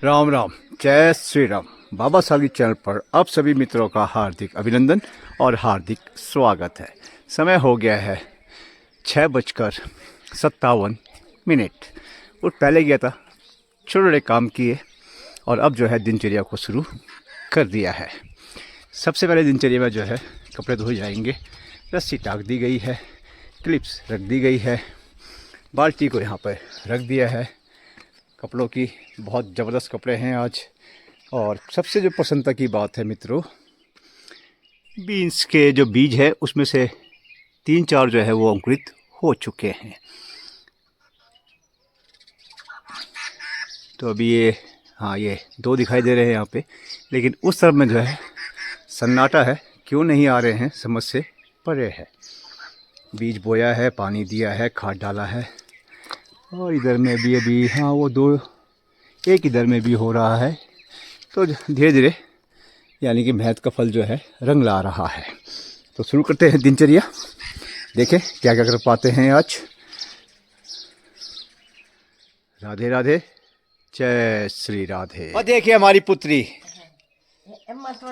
राम राम, जय श्री राम। बाबा साहब चैनल पर आप सभी मित्रों का हार्दिक अभिनंदन और हार्दिक स्वागत है। समय हो गया है 6:57। और पहले गया था, छोटे छोटे काम किए और अब जो है दिनचर्या को शुरू कर दिया है। सबसे पहले दिनचर्या में जो है कपड़े धोए जाएंगे। रस्सी टाक दी गई है, क्लिप्स रख दी गई है, बाल्टी को यहाँ पर रख दिया है। कपड़ों की बहुत ज़बरदस्त कपड़े हैं आज। और सबसे जो प्रसन्नता की बात है मित्रों, बीन्स के जो बीज है उसमें से 3-4 जो है वो अंकुरित हो चुके हैं। तो अभी ये ये 2 दिखाई दे रहे हैं यहाँ पे, लेकिन उस तरफ में जो है सन्नाटा है। क्यों नहीं आ रहे हैं समझ से परे है। बीज बोया है, पानी दिया है, खाद डाला है। और इधर में भी अभी वो 2, एक इधर में भी हो रहा है। तो धीरे धीरे यानी कि मेहनत का फल जो है रंग ला रहा है। तो शुरू करते हैं दिनचर्या, देखें क्या क्या कर पाते हैं आज। राधे राधे, जय श्री राधे। और देखिए हमारी पुत्री,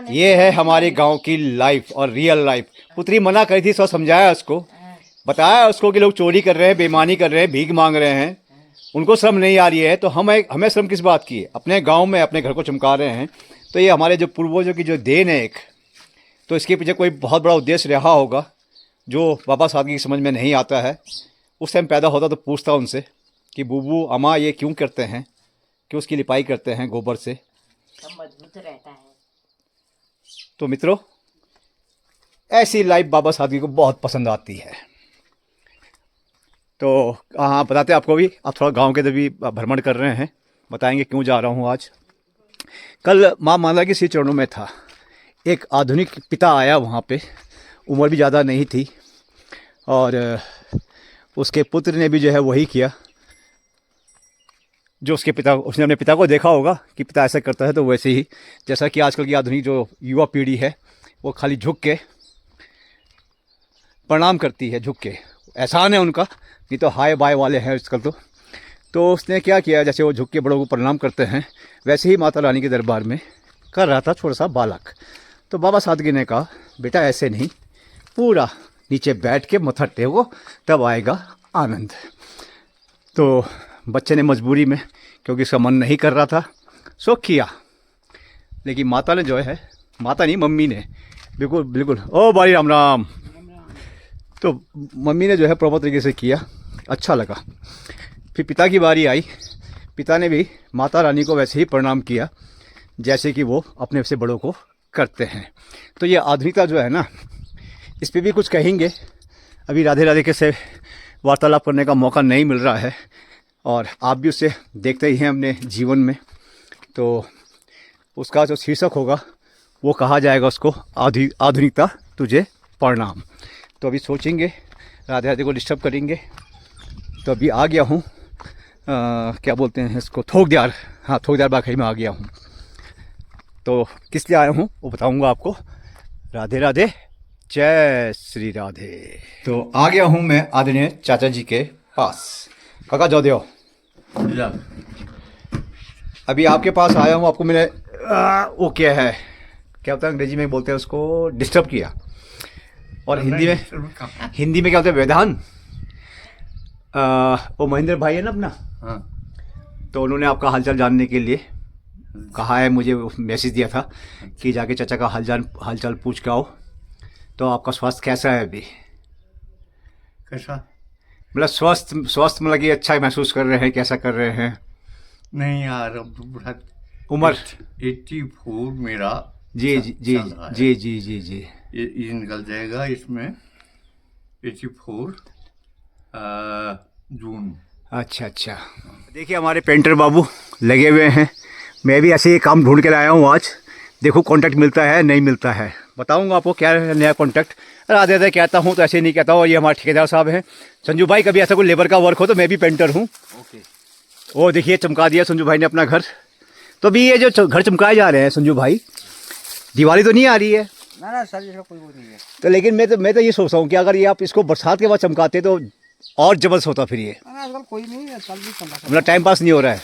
ये है हमारे गांव की लाइफ और रियल लाइफ। पुत्री मना करी थी, सो समझाया उसको, बताया उसको कि लोग चोरी कर रहे हैं, बेईमानी कर रहे हैं, भीख मांग रहे हैं, उनको श्रम नहीं आ रही है। तो हमें श्रम किस बात की है? अपने गांव में अपने घर को चमका रहे हैं। तो ये हमारे जो पूर्वजों की जो देन है एक, तो इसके पीछे कोई बहुत बड़ा उद्देश्य रहा होगा जो बाबा साहब की समझ में नहीं आता है। उस टाइम पैदा होता तो पूछता उनसे कि बूबू अम्मा ये क्यों करते हैं, क्यों उसकी लिपाई करते हैं गोबर से, सब मजबूत रहता है। तो मित्रों ऐसी लाइफ बाबा साहब को बहुत पसंद आती है। तो बताते हैं आपको भी। आप थोड़ा गांव के इधर भी भ्रमण कर रहे हैं, बताएंगे क्यों जा रहा हूं आज। कल माँ माला के श्री चरणों में था, एक आधुनिक पिता आया वहाँ पे। उम्र भी ज़्यादा नहीं थी और उसके पुत्र ने भी जो है वही किया जो उसने अपने पिता को देखा होगा कि पिता ऐसा करता है। तो वैसे ही जैसा कि आजकल की आधुनिक जो युवा पीढ़ी है वो खाली झुक के प्रणाम करती है, झुक के। एहसान है उनका, नहीं तो हाय बाय वाले हैं आजकल। तो उसने क्या किया, जैसे वो झुक के बड़ों को प्रणाम करते हैं वैसे ही माता रानी के दरबार में कर रहा था छोटा सा बालक। तो बाबा सादगी ने कहा बेटा ऐसे नहीं, पूरा नीचे बैठ के मत्था टेको, तब आएगा आनंद। तो बच्चे ने मजबूरी में, क्योंकि उसका मन नहीं कर रहा था, सो किया। लेकिन माता ने जो है, माता नहीं मम्मी ने, बिल्कुल बिल्कुल ओ भाई राम राम। तो मम्मी ने जो है प्रॉपर तरीके से किया, अच्छा लगा। फिर पिता की बारी आई, पिता ने भी माता रानी को वैसे ही प्रणाम किया जैसे कि वो अपने से बड़ों को करते हैं। तो ये आधुनिकता जो है ना, इस पर भी कुछ कहेंगे। अभी राधे राधे के से वार्तालाप करने का मौका नहीं मिल रहा है और आप भी उससे देखते ही हैं अपने जीवन में। तो उसका जो शीर्षक होगा वो कहा जाएगा उसको आधुनिकता तुझे प्रणाम। तो अभी सोचेंगे, राधे राधे को डिस्टर्ब करेंगे। तो अभी आ गया हूँ, क्या बोलते हैं इसको, थोकदियार। हाँ, थोकदियार बाखई में आ गया हूँ। तो किस लिए आया हूँ वो बताऊँगा आपको। राधे राधे, जय श्री राधे। तो आ गया हूँ मैं आदरणीय चाचा जी के पास। काका जो दियो, अभी आपके पास आया हूँ। आपको मैंने वो क्या है, क्या होता है अंग्रेजी में बोलते हैं उसको, डिस्टर्ब किया। और हिंदी में क्या होता है, वेदान। वो महेंद्र भाई है ना अपना, हाँ। तो उन्होंने आपका हालचाल जानने के लिए कहा है, मुझे मैसेज दिया था कि जाके चाचा का हालचाल पूछ के आओ। तो आपका स्वास्थ्य कैसा है अभी? कैसा मतलब स्वस्थ मतलब कि अच्छा महसूस कर रहे हैं, कैसा कर रहे हैं? नहीं यार, अब तो बुढ़ा उम्र 84 मेरा जी जी जी चल रहा है। जी जी जी जी। ये निकल जाएगा इसमें 84 जून। अच्छा अच्छा। देखिए हमारे पेंटर बाबू लगे हुए हैं। मैं भी ऐसे ही काम ढूंढ के लाया हूँ आज। देखो कॉन्टैक्ट मिलता है नहीं मिलता है, बताऊंगा आपको क्या है नया कॉन्टैक्ट। राधे राधे कहता हूँ तो ऐसे नहीं कहता हूँ। ये हमारे ठेकेदार साहब हैं संजू भाई। कभी ऐसा कोई लेबर का वर्क हो तो मैं भी पेंटर हूँ। ओके। वो देखिए चमका दिया संजू भाई ने अपना घर। तो अभी ये जो घर चमकाए जा रहे हैं संजू भाई, दिवाली तो नहीं आ रही है ना सर, इसका कोई वो नहीं है। तो, लेकिन मैं तो ये सोचता हूँ कि अगर ये आप इसको बरसात के बाद चमकाते तो और जबरदस्त होता। फिर ये आजकल कोई नहीं है, चल भी चला मतलब टाइम पास नहीं हो रहा है।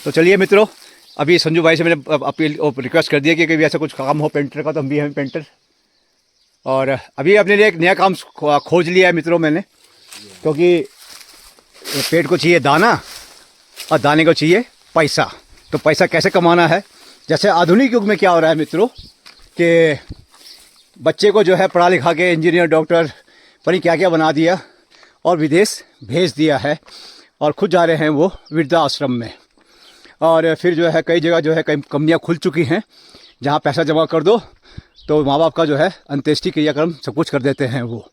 तो चलिए मित्रों, अभी संजू भाई से मैंने अपील रिक्वेस्ट कर दिया कि कभी ऐसा कुछ काम हो पेंटर का तो हम भी हैं पेंटर। और अभी अपने लिए एक नया काम खोज लिया है मित्रों मैंने, क्योंकि पेट को चाहिए दाना और दाने को चाहिए पैसा। तो पैसा कैसे कमाना है, जैसे आधुनिक युग में क्या हो रहा है मित्रों कि बच्चे को जो है पढ़ा लिखा के इंजीनियर डॉक्टर पता क्या क्या बना दिया और विदेश भेज दिया है, और खुद जा रहे हैं वो वृद्धाश्रम में। और फिर जो है कई जगह जो है कई कंपनियां खुल चुकी हैं जहां पैसा जमा कर दो तो माँ बाप का जो है अंत्येष्टि क्रियाक्रम सब कुछ कर देते हैं वो।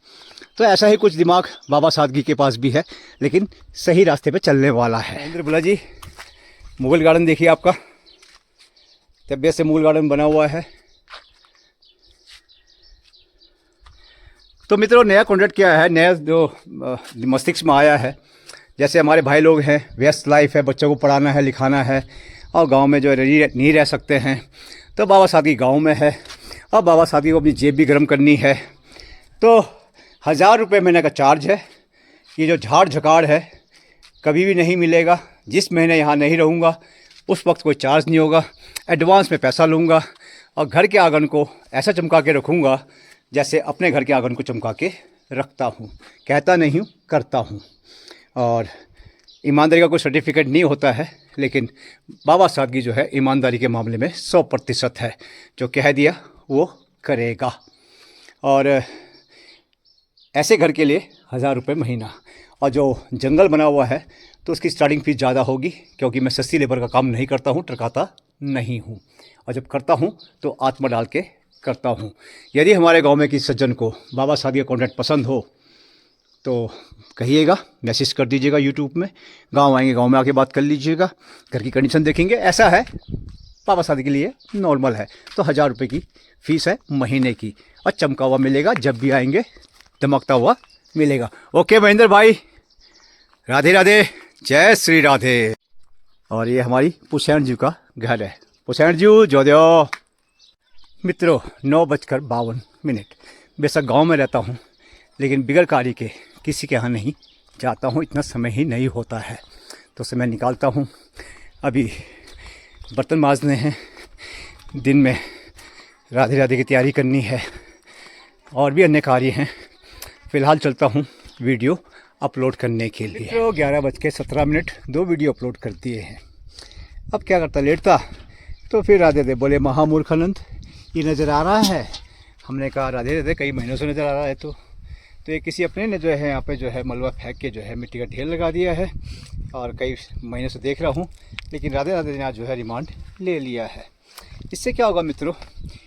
तो ऐसा ही कुछ दिमाग बाबा सादगी के पास भी है, लेकिन सही रास्ते पे चलने वाला है। इंद्र बुला जी, मुगल गार्डन देखिए आपका तबियत से मुगल गार्डन बना हुआ है। तो मित्रों नया कॉन्टेक्ट क्या है, नया जो मस्तिष्क में आया है, जैसे हमारे भाई लोग हैं व्यस्त लाइफ है, बच्चों को पढ़ाना है लिखाना है और गांव में जो नहीं रह सकते हैं, तो बाबा सादगी गांव में है और बाबा सादगी को अपनी जेब भी गर्म करनी है। तो 1000 रुपये महीने का चार्ज है। ये जो झाड़ झकाड़ है कभी भी नहीं मिलेगा। जिस महीने यहाँ नहीं रहूँगा उस वक्त कोई चार्ज नहीं होगा। एडवांस में पैसा लूँगा और घर के आंगन को ऐसा चमका के रखूँगा जैसे अपने घर के आंगन को चमका के रखता हूँ। कहता नहीं हूँ, करता हूँ। और ईमानदारी का कोई सर्टिफिकेट नहीं होता है, लेकिन बाबा सादगी जो है ईमानदारी के मामले में 100% है। जो कह दिया वो करेगा। और ऐसे घर के लिए 1000 रुपये महीना। और जो जंगल बना हुआ है तो उसकी स्टार्टिंग फीस ज़्यादा होगी, क्योंकि मैं सस्ती लेबर का काम नहीं करता हूँ, टरकाता नहीं हूँ। और जब करता हूँ तो आत्मा डाल के करता हूँ। यदि हमारे गांव में किसी सज्जन को बाबा सादगी का कॉन्टेंट पसंद हो तो कहिएगा, मैसेज कर दीजिएगा यूट्यूब में। गांव आएंगे, गांव में आके बात कर लीजिएगा, घर की कंडीशन देखेंगे। ऐसा है बाबा सादगी के लिए नॉर्मल है। तो 1000 रुपये की फ़ीस है महीने की, और चमका हुआ मिलेगा। जब भी आएंगे चमकता हुआ मिलेगा। ओके महेंद्र भाई, राधे राधे, जय श्री राधे। और ये हमारी पुसैन जी का घर है। पुसैन जी जो दो मित्रों 9:52। बेशक गांव में रहता हूं, लेकिन बिगर कार्य के किसी के यहाँ नहीं जाता हूं। इतना समय ही नहीं होता है, तो समय निकालता हूं। अभी बर्तन मांजने हैं, दिन में राधे राधे की तैयारी करनी है, और भी अन्य कार्य हैं। फ़िलहाल चलता हूं वीडियो अपलोड करने के लिए। तो 11:17 2 वीडियो अपलोड कर दिए हैं। अब क्या करता, लेटता तो फिर राधे दे बोले महामूर्खानंद ये नज़र आ रहा है। हमने कहा राधे राधे कई महीनों से नज़र आ रहा है। तो ये किसी अपने ने जो है यहाँ पे जो है मलबा फेंक के जो है मिट्टी का ढेर लगा दिया है, और कई महीनों से देख रहा हूँ, लेकिन राधे राधे ने आज जो है रिमांड ले लिया है। इससे क्या होगा मित्रों,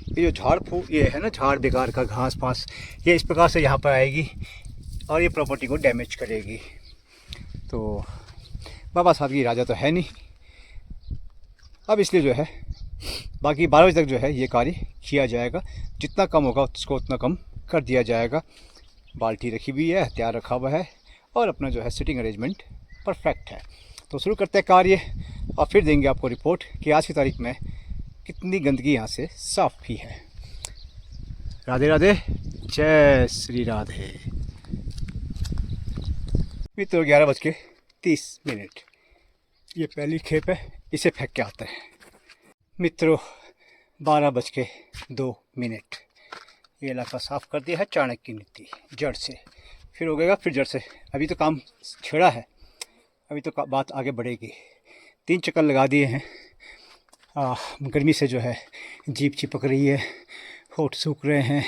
ये जो झाड़ फूक ये है ना, झाड़ बेकार का घास फांस, ये इस प्रकार से यहाँ पर आएगी और ये प्रॉपर्टी को डैमेज करेगी। तो बाबा सादगी राजा तो है नहीं अब, इसलिए जो है बाकी 12 बजे तक जो है ये कार्य किया जाएगा। जितना कम होगा उसको उतना कम कर दिया जाएगा। बाल्टी रखी हुई है, हथियार रखा हुआ है, और अपना जो है सिटिंग अरेंजमेंट परफेक्ट है। तो शुरू करते हैं कार्य, और फिर देंगे आपको रिपोर्ट कि आज की तारीख में कितनी गंदगी यहाँ से साफ़ भी है। राधे राधे, जय श्री राधे। मित्रों 11:30। ये पहली खेप है, इसे फेंक के आते हैं। मित्रों 12:02। ये इलाका साफ़ कर दिया है चाणक्य नीति जड़ से। फिर हो गएगा, फिर जड़ से। अभी तो काम छेड़ा है, अभी तो बात आगे बढ़ेगी। 3 चक्कर लगा दिए हैं। गर्मी से जो है जीभ चिपक रही है, होठ सूख रहे हैं।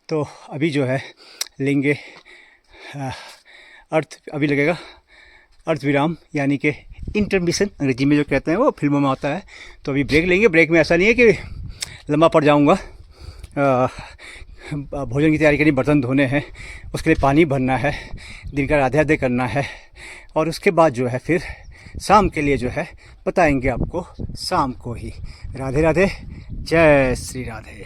तो अभी जो है लेंगे अभी लगेगा अर्थ विराम, यानी कि इंटरमिशन अंग्रेजी में जो कहते हैं, वो फिल्मों में आता है। तो अभी ब्रेक लेंगे। ब्रेक में ऐसा नहीं है कि लंबा पड़ जाऊंगा। भोजन की तैयारी करनी, बर्तन धोने हैं, उसके लिए पानी भरना है, दिन का राधे राधे करना है, और उसके बाद जो है फिर शाम के लिए जो है बताएंगे आपको शाम को ही। राधे राधे, जय श्री राधे।